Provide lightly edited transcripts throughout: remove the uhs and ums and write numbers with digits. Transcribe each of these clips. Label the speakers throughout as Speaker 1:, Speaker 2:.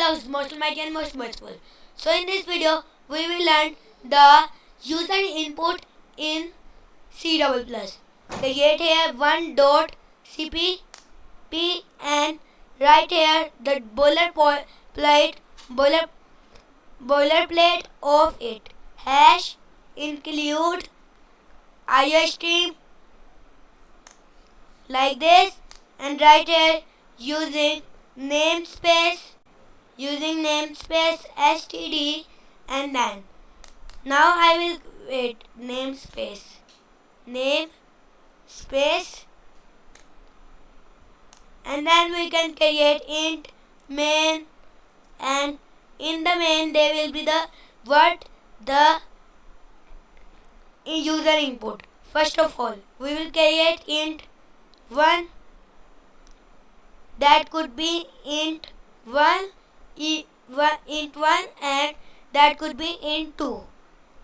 Speaker 1: host, most mighty and most merciful. So in this video, we will learn the user input in C++. Create here one dot cpp and write here the boilerplate of it. Hash include iostream like this, and write here using namespace std, and then now I will wait namespace and then we can create int main, and in the main there will be the user input. First of all, we will create int 1, that could be int 1, int 1, and that could be int 2.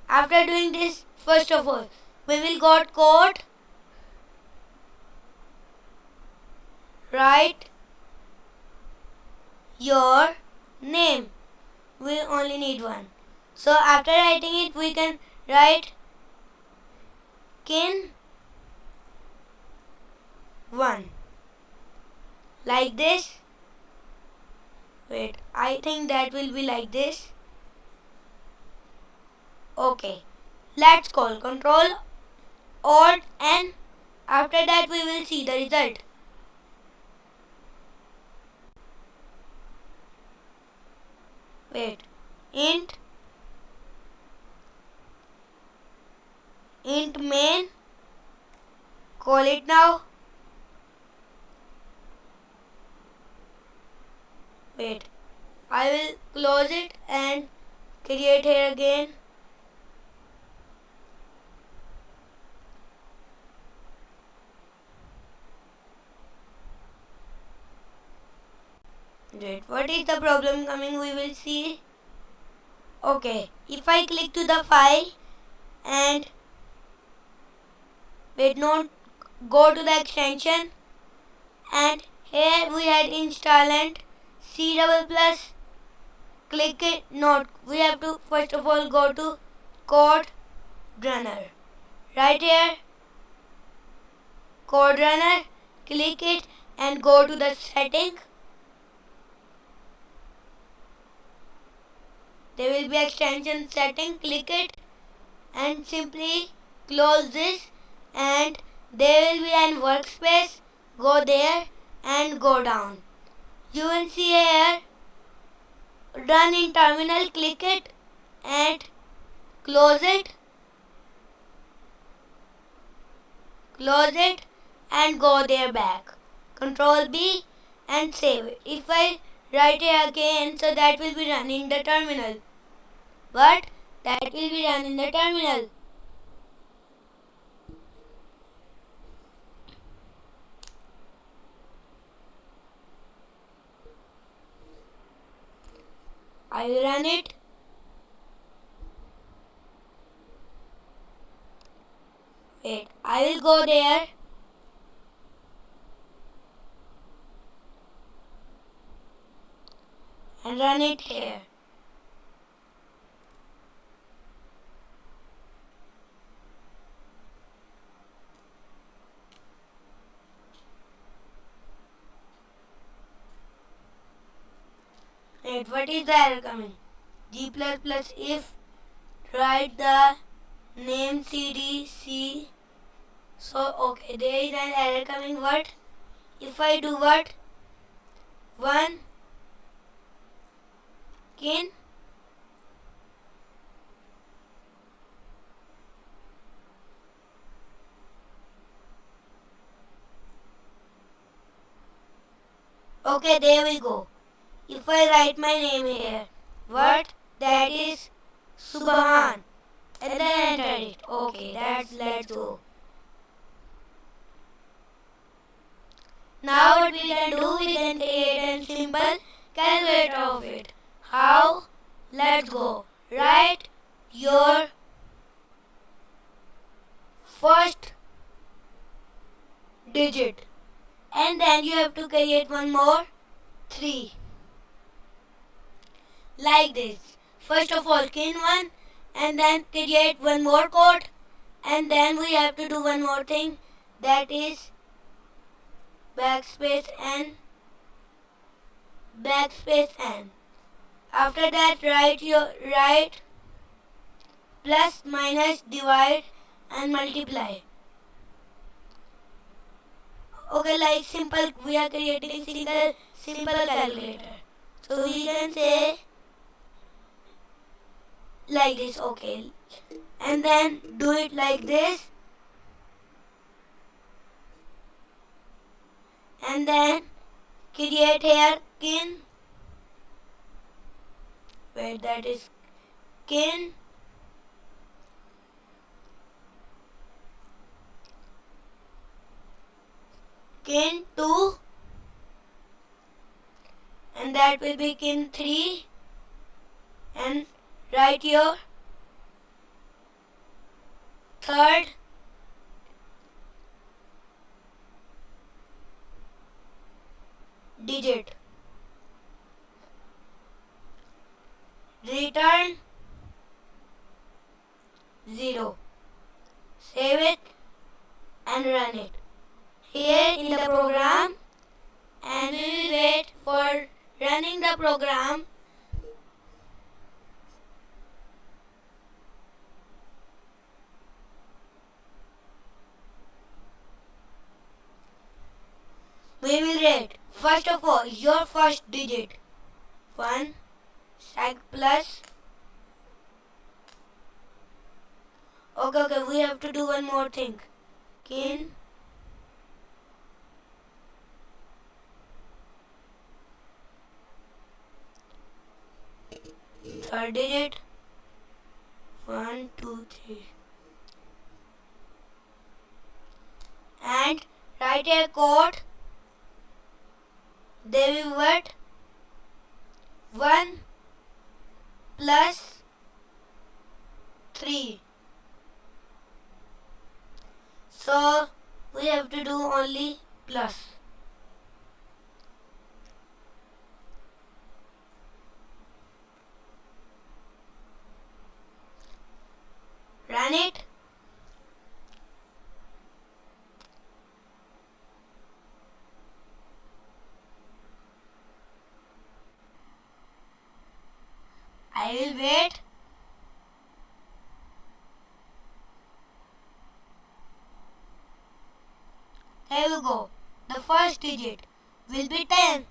Speaker 1: After doing this, first of all, we will go to code, write your name. We only need 1. So after writing it, we can write kin1 like this. Wait, I think that will be like this. Okay, let's call Control Alt N. After that we will see the result. Wait, int main, call it now. Wait, I will close it and create here again. Wait, what is the problem coming? We will see. Okay, if I click to the file and go to the extension, and here we had install C++. Click it. Not. We have to first of all go to code runner. Right here, code runner. Click it and go to the setting. There will be extension setting. Click it and simply close this, and there will be an workspace. Go there and go down. You will see here run in terminal. Click it and close it and go there back. Control B and save it. If I write it again, so that will be run in the terminal. But that will be run in the terminal. I will run it. Wait, I will go there. And run it here. Wait, what is the error coming? G++ if write the name cdc. So okay, there is an error coming. What if I do what? 1 kin. Okay, there we go. If I write my name here, what? That is Subhan, and then enter it. Okay, let's go. Now what we can do, we can create a simple calculator of it. How? Let's go. Write your first digit, and then you have to create one more 3. like this. First of all, kin 1 and then create one more code, and then we have to do one more thing, that is backspace n, backspace n. After that write plus minus divide and multiply. Okay, like simple, we are creating simple calculator. So we can say like this, okay. And then do it like this. And then create here kin. Wait, that is kin. Kin 2. And that will be kin 3. And write your third digit. Return 0. Save it and run it. Here in the program, and we will wait for running the program. We will rate first of all your first digit 1 sec plus. Okay, we have to do one more thing. Kin third digit 1 2 3 and write a code. They will what 1 plus 3. So we have to do only plus. Run it. I will wait. There you go. The first digit will be 10.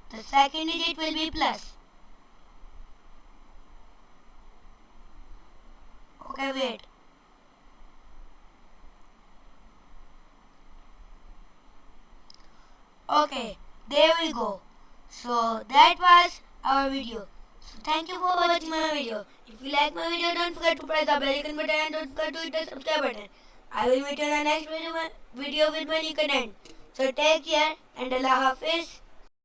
Speaker 1: The second digit will be plus. Okay, wait. Okay, there we go. So that was our video. So thank you for watching my video. If you like my video, don't forget to press the bell icon button and don't forget to hit the subscribe button. I will meet you in the next video with my new content. So take care and Allah Hafiz.